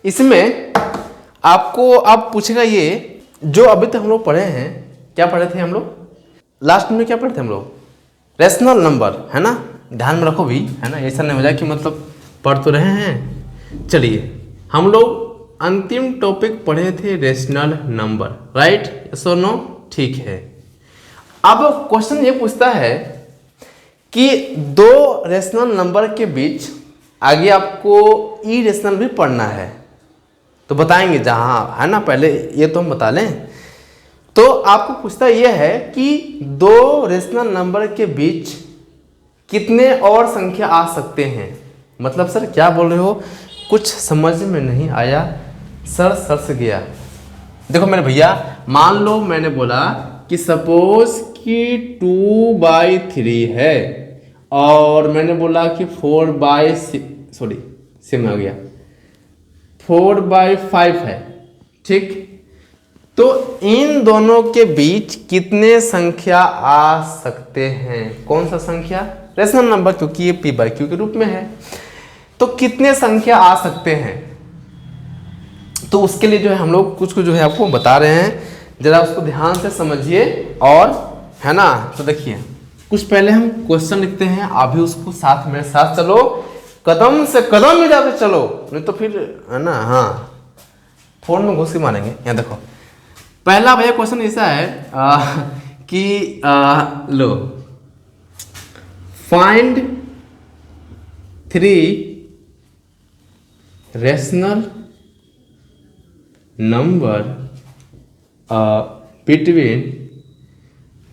इसमें आपको अब पूछेगा ये, जो अभी तक हम लोग पढ़े हैं, क्या पढ़े थे हम लोग लास्ट में, क्या पढ़े थे हम लोग, रेशनल नंबर, है ना। ध्यान में रखो भी, है ना, ऐसा नहीं हो जाए कि मतलब पढ़ तो रहे हैं। चलिए, हम लोग अंतिम टॉपिक पढ़े थे रेशनल नंबर, राइट, यस और नो, ठीक है। अब क्वेश्चन ये पूछता है कि दो रेशनल नंबर के बीच आगे आपको इरेशनल भी पढ़ना है, तो बताएंगे जहाँ, है ना, पहले ये तो हम बता लें। तो आपको पूछता यह है कि दो रेशनल नंबर के बीच कितने और संख्या आ सकते हैं। मतलब सर क्या बोल रहे हो, कुछ समझ में नहीं आया सर, सर से गया। देखो मेरे भैया, मान लो मैंने बोला कि सपोज कि 2/3 है और मैंने बोला कि 4/5 है, ठीक। तो इन दोनों के बीच कितने संख्या आ सकते हैं। कौन सा संख्या, रेशनल नंबर, क्योंकि ये p/q के रूप में है, तो कितने संख्या आ सकते हैं। तो उसके लिए जो है हम लोग कुछ जो है आपको बता रहे हैं, जरा उसको ध्यान से समझिए, और है ना। तो देखिए, कुछ पहले हम क्वेश्चन लिखते हैं, अभी उसको साथ मेरे साथ चलो, कदम से कदम मिलाते चलो, नहीं तो फिर, है ना, हाँ, फोन में घुस के मारेंगे। यहाँ देखो, पहला भैया क्वेश्चन ऐसा है कि लो, फाइंड 3 रेशनल नंबर बिटवीन,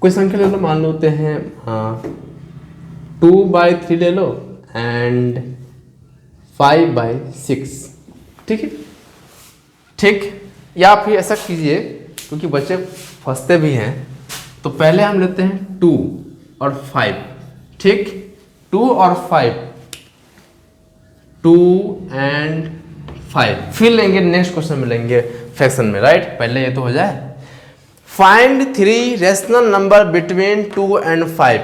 कोई संख्या ले लो, मान लो होते हैं 2/3 ले लो एंड 5/6, ठीक है, ठीक। या फिर ऐसा कीजिए, क्योंकि बच्चे फंसते भी हैं, तो पहले हम लेते हैं 2 और 5, ठीक, 2 और 5, 2 एंड 5, फिर लेंगे नेक्स्ट क्वेश्चन में, लेंगे फ्रैक्शन में, राइट। पहले ये तो हो जाए, find 3 rational number between 2 and 5,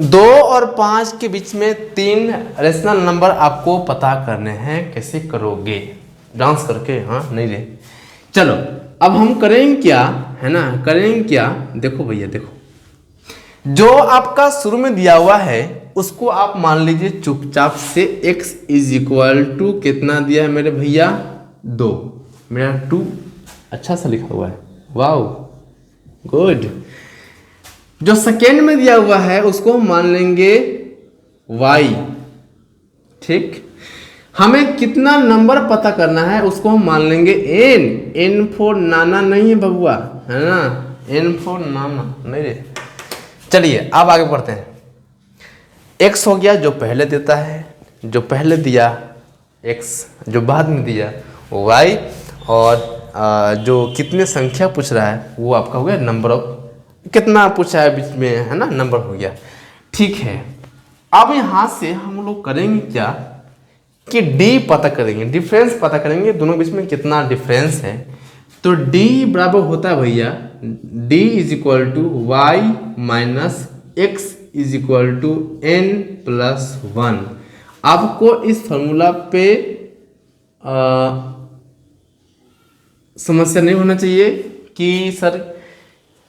2 और 5 के बीच में 3 रेशनल नंबर आपको पता करने हैं। कैसे करोगे, डांस करके, हाँ, नहीं रे, चलो अब हम करेंगे क्या, है ना, करेंगे क्या, देखो भैया, देखो, जो आपका शुरू में दिया हुआ है उसको आप मान लीजिए चुपचाप से, x = कितना दिया है मेरे भैया, 2, मेरा 2 अच्छा सा लिखा हुआ है, वाओ गुड। जो सेकेंड में दिया हुआ है उसको हम मान लेंगे y, ठीक। हमें कितना नंबर पता करना है उसको हम मान लेंगे n फॉर नाना नहीं है बबुआ, है ना, n फॉर नाना नहीं रे। चलिए अब आगे बढ़ते हैं। x हो गया जो पहले देता है, जो पहले दिया x, जो बाद में दिया y, और जो कितने संख्या पूछ रहा है वो आपका हो गया नंबर ऑफ, कितना पूछा है बीच में, है ना, नंबर हो गया, ठीक है। अब यहाँ से हम लोग करेंगे क्या कि d पता करेंगे, डिफरेंस पता करेंगे, दोनों के बीच में कितना डिफरेंस है। तो d बराबर होता है भैया, d = y - x = n+1। आपको इस फॉर्मूला पे समस्या नहीं होना चाहिए कि सर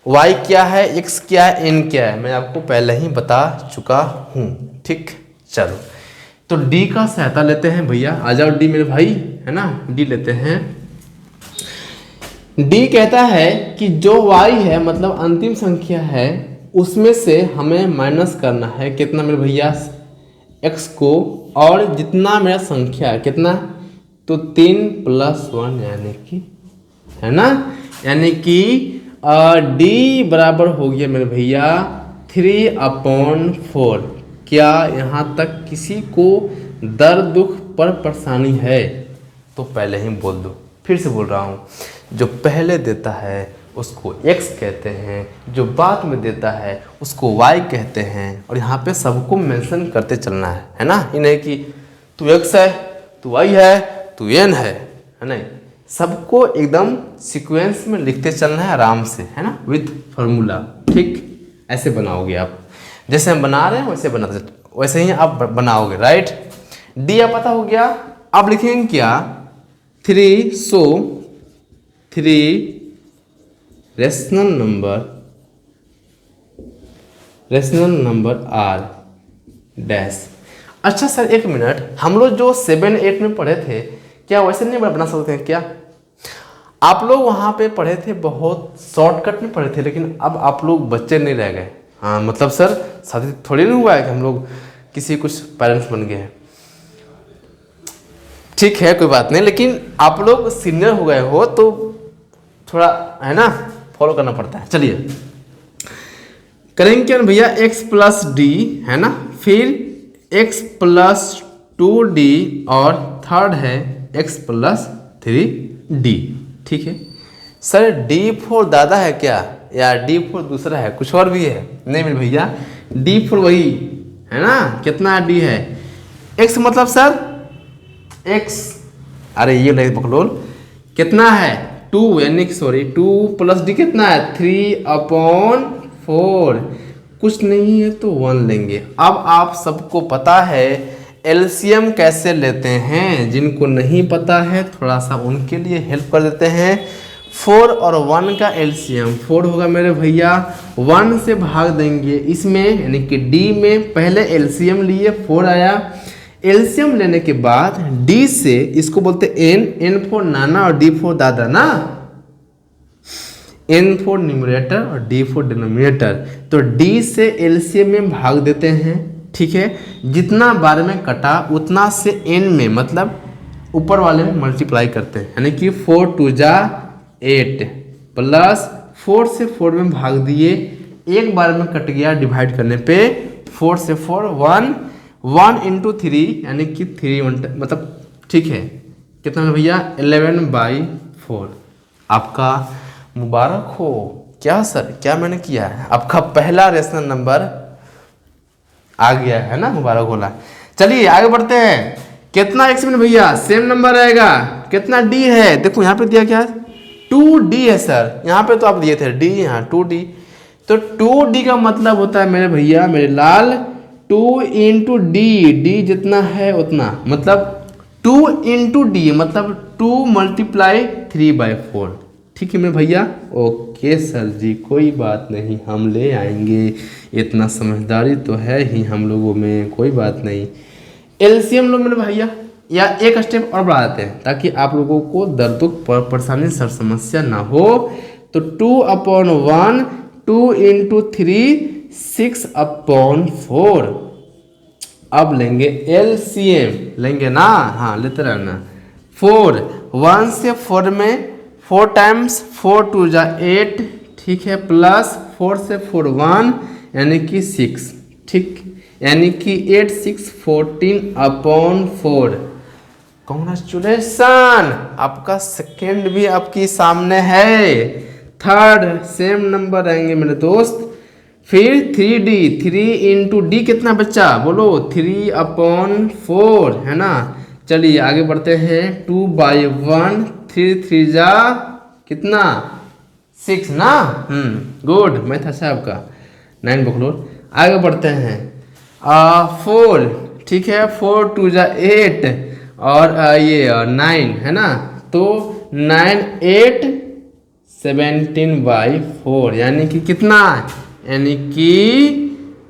y क्या है, x क्या है, n क्या है, मैं आपको पहले ही बता चुका हूँ, ठीक। चलो, तो d का सहायता लेते हैं भैया, आ जाओ d मेरे भाई, है ना, d लेते हैं। d कहता है कि जो y है, मतलब अंतिम संख्या है, उसमें से हमें माइनस करना है कितना मेरे भैया, x को, और जितना मेरा संख्या है कितना, तो 3+1, यानी कि, है ना, यानी कि d बराबर हो गया मेरे भैया 3/4। क्या यहाँ तक किसी को दर्द दुख पर परेशानी है तो पहले ही बोल दो, फिर से बोल रहा हूँ, जो पहले देता है उसको x कहते हैं, जो बाद में देता है उसको y कहते हैं, और यहाँ पे सबको मेंशन करते चलना है ना, ये नहीं कि तू x है, तू y है, तू n है नहीं, सबको एकदम सीक्वेंस में लिखते चलना है आराम से, है ना, विथ फार्मूला, ठीक। ऐसे बनाओगे आप, जैसे हम बना रहे हैं वैसे बनाते, वैसे ही आप बनाओगे, राइट। डी आप पता हो गया, अब लिखेंगे क्या, 3 सो 3 रेशनल नंबर आर डैश। अच्छा सर एक मिनट, हम लोग जो 7 8 में पढ़े थे क्या वैसे नहीं बना सकते हैं क्या? आप लोग वहाँ पे पढ़े थे, बहुत शॉर्टकट में पढ़े थे, लेकिन अब आप लोग बच्चे नहीं रह गए। हाँ मतलब सर शादी थोड़ी नहीं हुआ है कि हम लोग किसी कुछ पेरेंट्स बन गए हैं। ठीक है कोई बात नहीं, लेकिन आप लोग सीनियर हो गए हो तो थोड़ा है ना फॉलो करना पड़ता है। चलिए करेंगे क्या भैया, x प्लस डी है ना, फिर x प्लस 2d और थर्ड है x प्लस 3d। ठीक है सर, d4 दादा है क्या या d4 दूसरा है, कुछ और भी है? नहीं मेरे भैया, d4 वही है ना। कितना d है, x मतलब सर x, अरे ये नहीं बकलोल, कितना है 2, यानी कि सॉरी 2 प्लस d कितना है 3/4, कुछ नहीं है तो 1 लेंगे। अब आप सबको पता है एलसीएम कैसे लेते हैं, जिनको नहीं पता है थोड़ा सा उनके लिए हेल्प कर देते हैं। 4 और 1 का एलसीएम 4 होगा मेरे भैया, 1 से भाग देंगे इसमें, यानी कि डी में पहले एलसीएम लिए 4 आया। एलसीएम लेने के बाद डी से इसको बोलते n4 नाना और d4 दादा ना, n4 न्यूमरेटर और d4 डिनोमिनेटर। तो d से एलसीएम में भाग देते हैं। ठीक है, जितना बार में कटा उतना से n में मतलब ऊपर वाले में मल्टीप्लाई करते हैं, यानी कि 4 2 जा 8 प्लस 4 से 4 में भाग दिए, एक बार में कट गया डिवाइड करने पे, 4 से 4 1 इंटू 3 यानी कि 3 मतलब ठीक है कितना है भैया 11/4। आपका मुबारक हो। क्या सर क्या मैंने किया है, आपका पहला रेशनल नंबर आ गया है ना, मुबारक होला। चलिए आगे बढ़ते हैं। कितना x में भैया सेम नंबर रहेगा, कितना d है, देखो यहाँ पे दिया क्या 2d है सर, यहाँ पे तो आप दिए थे d, यहाँ 2d, तो 2d का मतलब होता है मेरे भैया मेरे लाल 2 इंटू डी जितना है उतना, मतलब 2 इंटू डी मतलब 2 मल्टीप्लाई 3/4। ठीक है मेरे भैया, ओके सर जी कोई बात नहीं, हम ले आएंगे, इतना समझदारी तो है ही हम लोगों में, कोई बात नहीं। एलसीएम लो मेरे भैया, या एक स्टेप और बढ़ा देते हैं ताकि आप लोगों को दर्द परेशानी सर समस्या ना हो। तो 2/1 2 इंटू 3 6/4। अब लेंगे एलसीएम, लेंगे ना, हाँ लेते रहना। 4 1 से 4 में 4 टाइम्स 4 2 जा 8, ठीक है, प्लस 4 से 4 1 यानी कि 6, ठीक, यानी कि 8 6 14/4। कॉन्ग्रेचुलेसन, आपका सेकेंड भी आपकी सामने है। थर्ड सेम नंबर रहेंगे मेरे दोस्त। फिर 3d 3 इंटू डी कितना बच्चा बोलो 3/4 है ना। चलिए आगे बढ़ते हैं। 2/1 3 3 जा कितना 6 ना, गुड, मैथ अच्छा है आपका, 9 बकलोर। आगे बढ़ते हैं 4, ठीक है, 4 2 जा 8 और ये 9 है ना, तो 9 8 17/4 यानी कि कितना, यानी कि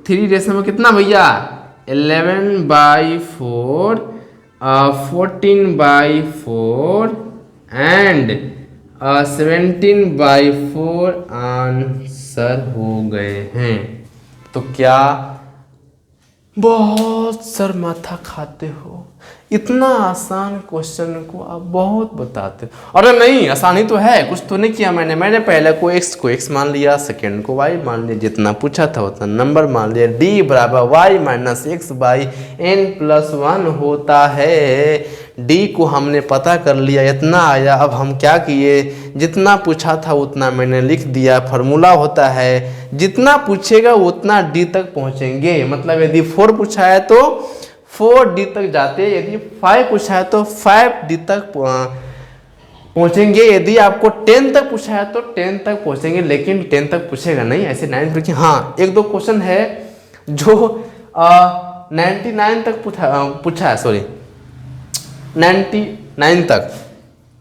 3 रेशो में कितना भैया 11/4 14/4 एंड 17/4 आंसर हो गए हैं। तो क्या बहुत सर माथा खाते हो, इतना आसान क्वेश्चन को आप बहुत बताते हो। अरे नहीं आसान ही तो है, कुछ तो नहीं किया मैंने पहले को x मान लिया, सेकेंड को y मान लिया, जितना पूछा था उतना नंबर मान लिया। d बराबर y माइनस x/n+1 होता है। d को हमने पता कर लिया, इतना आया। अब हम क्या किए, जितना पूछा था उतना मैंने लिख दिया। फार्मूला होता है जितना पूछेगा उतना d तक पहुंचेंगे, मतलब यदि 4 पूछा है तो 4d तक जाते, यदि 5 पूछा है तो 5d तक पहुंचेंगे, यदि आपको 10 तक पूछा है तो 10 तक पहुंचेंगे, लेकिन 10 तक पूछेगा नहीं, ऐसे 9 तक। हाँ एक दो क्वेश्चन है जो 99 तक पूछा है, सॉरी 99 तक,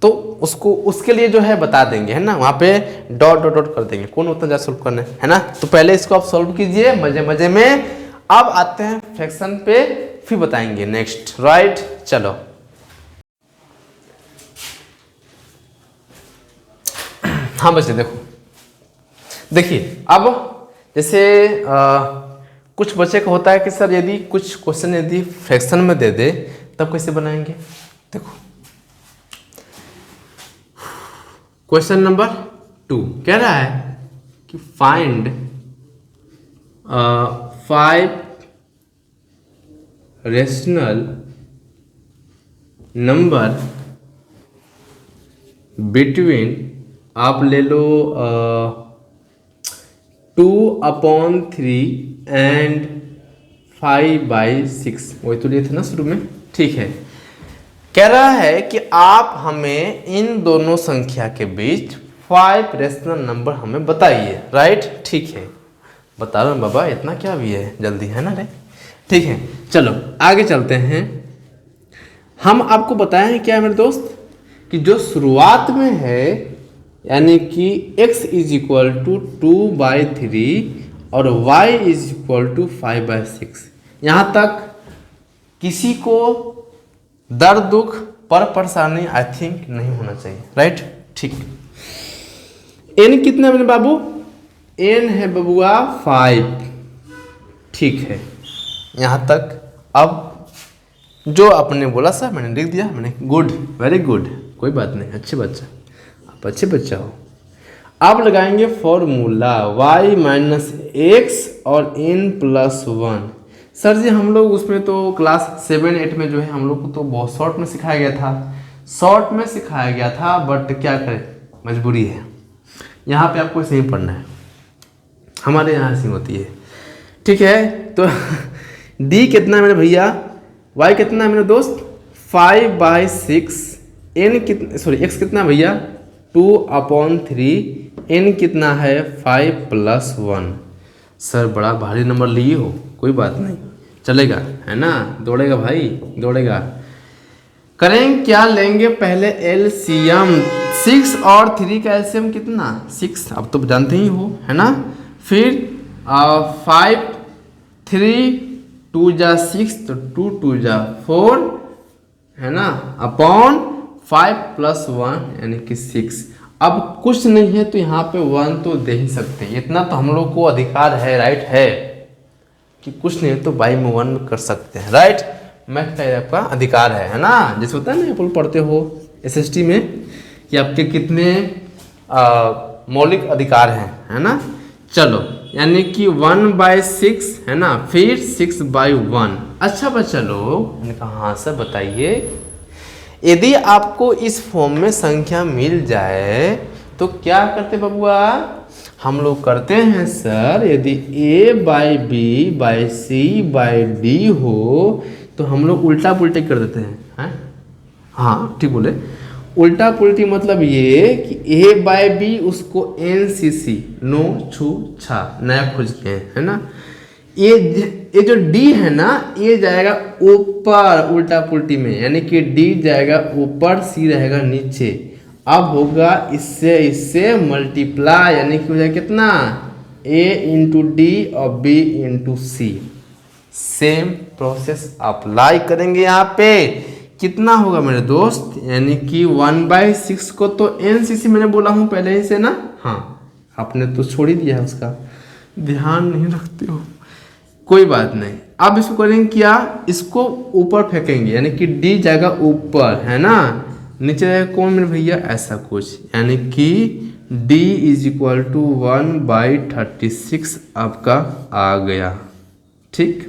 तो उसको उसके लिए जो है बता देंगे, है ना, वहाँ पे डॉट डॉट डॉट कर देंगे, कौन उतना ज़्यादा सोल्व करना है ना। तो पहले इसको आप सोल्व कीजिए मजे मजे में। अब आते हैं फ्रैक्शन पे, फिर बताएंगे नेक्स्ट, राइट। चलो हाँ बच्चे देखिए अब जैसे कुछ बच्चे का होता है कि सर यदि कुछ क्वेश्चन यदि फ्रैक्शन में दे दे तब कैसे बनाएंगे। देखो क्वेश्चन नंबर 2 कह रहा है कि फाइंड 5 रेशनल नंबर बिटवीन, आप ले लो 2/3 एंड 5/6, वही तो लिए थे ना शुरू में, ठीक है। कह रहा है कि आप हमें इन दोनों संख्या के बीच 5 रेशनल नंबर हमें बताइए, राइट। ठीक है, बता रहा हूँ बाबा, इतना क्या भी है, जल्दी है ना रे। ठीक है चलो आगे चलते हैं। हम आपको बताए हैं क्या है मेरे दोस्त, कि जो शुरुआत में है यानी कि x इज इक्वल टू 2/3 और y इज इक्वल टू 5/6, यहाँ तक किसी को दर्द दुख पर परेशानी आई थिंक नहीं होना चाहिए, राइट। ठीक, n कितना है मेरे बाबू, n है बबुआ 5, ठीक है यहाँ तक। अब जो आपने बोला सर मैंने लिख दिया, मैंने गुड, वेरी गुड, कोई बात नहीं, अच्छे बच्चा, आप अच्छे बच्चा हो। अब लगाएंगे फॉर्मूला y माइनस एक्स और n+1। सर जी हम लोग उसमें तो क्लास 7-8 में जो है हम लोग को तो बहुत शॉर्ट में सिखाया गया था, शॉर्ट में सिखाया गया था, बट क्या करें मजबूरी है, यहाँ पे आपको ऐसे ही पढ़ना है, हमारे यहाँ ऐसी होती है, ठीक है। तो d कितना है मेरे भैया, y कितना है मेरे दोस्त 5/6, n कितना, सॉरी x कितना भैया 2/3, n कितना है 5+1। सर बड़ा भारी नंबर लिए हो, कोई बात नहीं चलेगा, है ना, दौड़ेगा भाई दौड़ेगा। करें क्या, लेंगे पहले एलसीएम, 6 और 3 का एलसीएम कितना 6, अब तो जानते ही हो, है ना। फिर 5 3 2 जा 6 तो 2 2 जा 4, है ना, अपॉन 5+1 यानी कि 6। अब कुछ नहीं है तो यहाँ पे 1 तो दे ही सकते हैं, इतना तो हम लोग को अधिकार है, राइट है, कि कुछ नहीं तो बाई में 1 कर सकते हैं, राइट। मैथ का आपका अधिकार है ना, जैसे होता है ना आप लोग पढ़ते हो एसएसटी में कि आपके कितने मौलिक अधिकार हैं, है ना। चलो यानी कि 1/6 है ना, फिर 6/1। अच्छा बच्चा लोग, मैंने कहा हाँ सर बताइए, यदि आपको इस फॉर्म में संख्या मिल जाए तो क्या करते बबुआ, हम लोग करते हैं सर, यदि a/b/c/d हो तो हम लोग उल्टा पुल्टी कर देते हैं, हाँ ठीक बोले, उल्टा पुल्टी मतलब ये कि a/b उसको NCC नो छू छा नया खोज के है ना, ये जो d है ना ये जाएगा ऊपर उल्टा पुल्टी में, यानी कि d जाएगा ऊपर, c रहेगा नीचे। अब होगा इससे मल्टीप्लाई, यानी कि हो जाएगा कितना a इंटू डी और b इंटू सी। सेम प्रोसेस अप्लाई करेंगे यहाँ पे, कितना होगा मेरे दोस्त, यानी कि 1/6 को तो NCC मैंने बोला हूँ पहले ही से ना, हाँ आपने तो छोड़ ही दिया है, उसका ध्यान नहीं रखते हो, कोई बात नहीं। अब इसको करेंगे क्या, इसको ऊपर फेंकेंगे, यानी कि d जाएगा ऊपर, है ना, नीचे जाएगा कौन मेरे भैया, ऐसा कुछ, यानी कि d इज इक्वल टू 1/36 आपका आ गया, ठीक।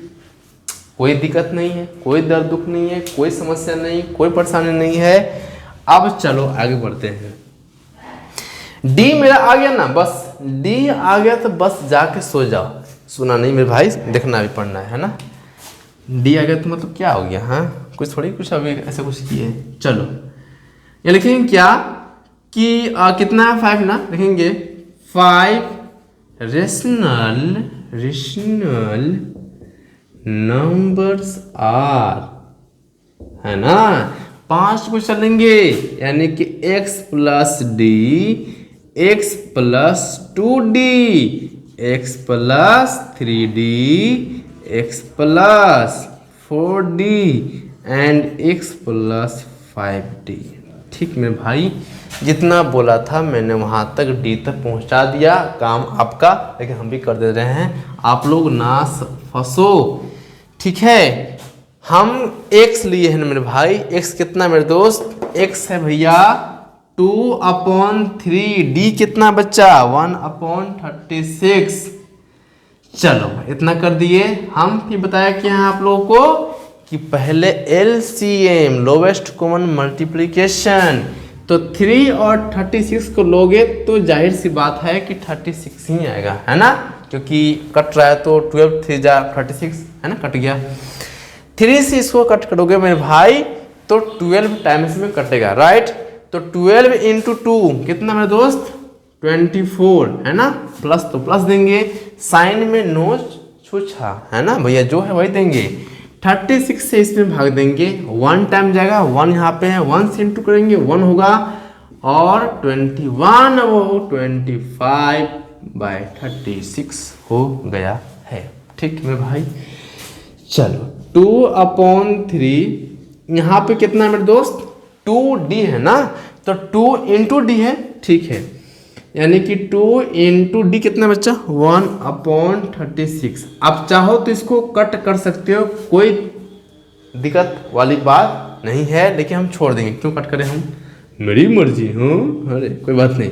कोई दिक्कत नहीं है, कोई दर्द दुख नहीं है, कोई समस्या नहीं, कोई परेशानी नहीं है। अब चलो आगे बढ़ते हैं। डी मेरा आ गया ना, बस डी आ गया तो बस जाके सो जाओ, सुना नहीं मेरे भाई, देखना भी पड़ना है ना। डी आ गया तो मतलब क्या हो गया, हाँ कुछ थोड़ी कुछ अभी ऐसा कुछ किए। चलो ये लिखेंगे क्या कि कितना है 5 ना, लिखेंगे 5 रेशनल नंबर्स आर, है ना, 5 को चलेंगे, यानी कि x plus D, x plus 2d, x plus 3d, x plus 4d and x plus 5d। ठीक मेरे भाई, जितना बोला था मैंने वहाँ तक डी तक पहुँचा दिया, काम आपका, लेकिन हम भी कर दे रहे हैं, आप लोग ना फंसो। ठीक है, हम x लिए हैं मेरे भाई, x कितना मेरे दोस्त, x है भैया 2/3, d कितना बच्चा 1/36। चलो इतना कर दिए हम। फिर बताया कि यहाँ आप लोगों को कि पहले LCM लोवेस्ट कॉमन मल्टीप्लिकेशन, तो 3 और 36 को लोगे तो जाहिर सी बात है कि 36 ही आएगा, है ना, क्योंकि कट रहा है तो 12 3 जा 36, है ना, कट गया। 3 से इसको कट करोगे मेरे भाई तो 12 टाइम्स में कटेगा, राइट। तो 12 इंटू 2 कितना मेरे दोस्त 24, है ना, प्लस तो प्लस देंगे, साइन में नो छूछा, है ना भैया, जो है वही देंगे। 36 से इसमें भाग देंगे, 1 टाइम जाएगा, 1 यहाँ पे है, 1 से इंटू करेंगे 1 होगा, और 21 वो 25/36 हो गया है। ठीक मेरे भाई, चलो 2/3 यहाँ पे कितना है मेरे दोस्त 2d है ना, तो 2 इंटू डी है, ठीक है, यानी कि 2 इंटू डी कितना बच्चा 1/36। आप चाहो तो इसको कट कर सकते हो, कोई दिक्कत वाली बात नहीं है, लेकिन हम छोड़ देंगे, क्यों कट करें हम, मेरी मर्जी, हाँ, अरे कोई बात नहीं।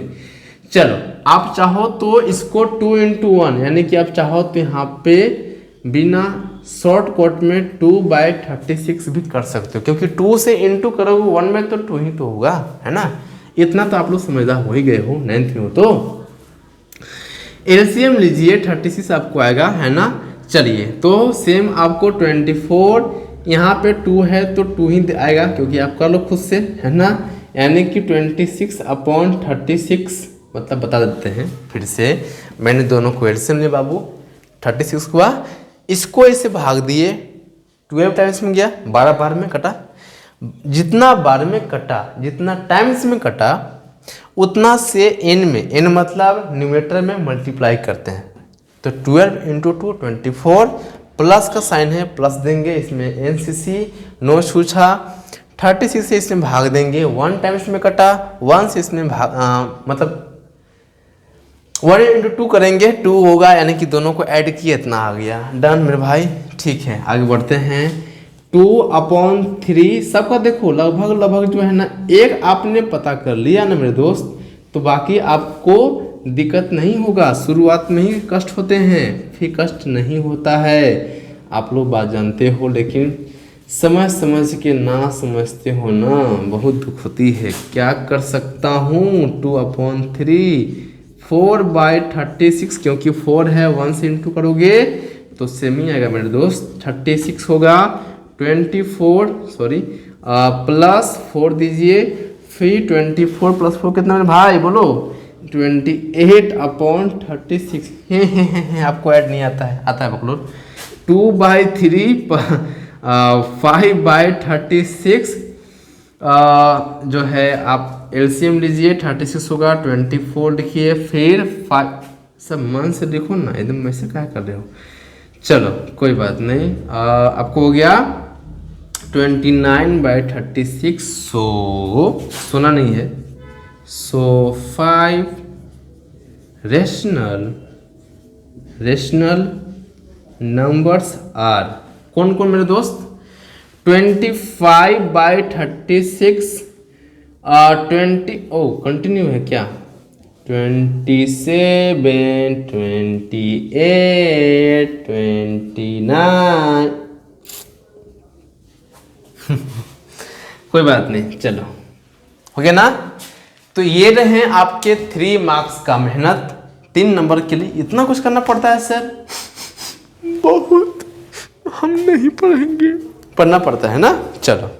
चलो आप चाहो तो इसको 2 इंटू 1, यानी कि आप चाहो तो यहाँ पे बिना शॉर्ट कट में 2/36 भी कर सकते हो, क्योंकि 2 से इंटू करोगे 1 में तो 2 ही तो होगा, है ना। इतना तो आप लोग समझदार हो ही गए हो 9th में हो तो। एलसीएम लीजिए 36 आपको आएगा, है ना। चलिए तो सेम आपको 24, यहाँ पे 2 है तो 2 ही आएगा, क्योंकि आप कर लो खुद से, है ना, यानी कि 26/36, मतलब बता देते हैं फिर से, मैंने दोनों को एलसीएम लिया बाबू, 36 हुआ, इसको ऐसे भाग दिए, 12 टाइम्स में गया, 12 बार में कटा, जितना बार में कटा, जितना टाइम्स में कटा, उतना से n में, n मतलब न्यूमरेटर में मल्टीप्लाई करते हैं, तो 12 इंटू 2 24, प्लस का साइन है प्लस देंगे, इसमें NCC नो छूछा, 36 से इसमें भाग देंगे, 1 टाइम्स में कटा, 1 से इसमें भाग मतलब 1 इंटू 2 करेंगे, 2 होगा, यानी कि दोनों को ऐड किए इतना आ गया, डन मेरे भाई। ठीक है आगे बढ़ते हैं। 2/3 सबका देखो लगभग जो है ना, एक आपने पता कर लिया ना मेरे दोस्त, तो बाकी आपको दिक्कत नहीं होगा। शुरुआत में ही कष्ट होते हैं, फिर कष्ट नहीं होता है, आप लोग बात जानते हो, लेकिन समझ समझ के ना समझते हो ना, बहुत दुख होती है। क्या कर सकता हूँ, 2/3 4/36, क्योंकि 4 है, 1 से इंटू करोगे तो सेम ही आएगा मेरे दोस्त, 36 होगा, 24 सॉरी प्लस 4 दीजिए, फिर 24 प्लस 4 कितना मेरे भाई बोलो 28/36। आपको ऐड नहीं आता है, आता है पकड़ो। 2/3 5/36 जो है आप एलसीएम लीजिए, 36 होगा, 24 लिखिए, फिर 5, सब मन से देखो ना, एकदम वैसे क्या कर रहे हो। चलो कोई बात नहीं, आपको हो गया 29/36, सोना नहीं है, 5 रेशनल नंबर्स आर, कौन कौन मेरे दोस्त 25/36, 20 कंटिन्यू है क्या, 27, 28, 29 कोई बात नहीं, चलो हो गया ना। तो ये रहे आपके 3 मार्क्स का मेहनत, 3 नंबर के लिए इतना कुछ करना पड़ता है सर, बहुत, हम नहीं पढ़ेंगे, पढ़ना पड़ता है ना। चलो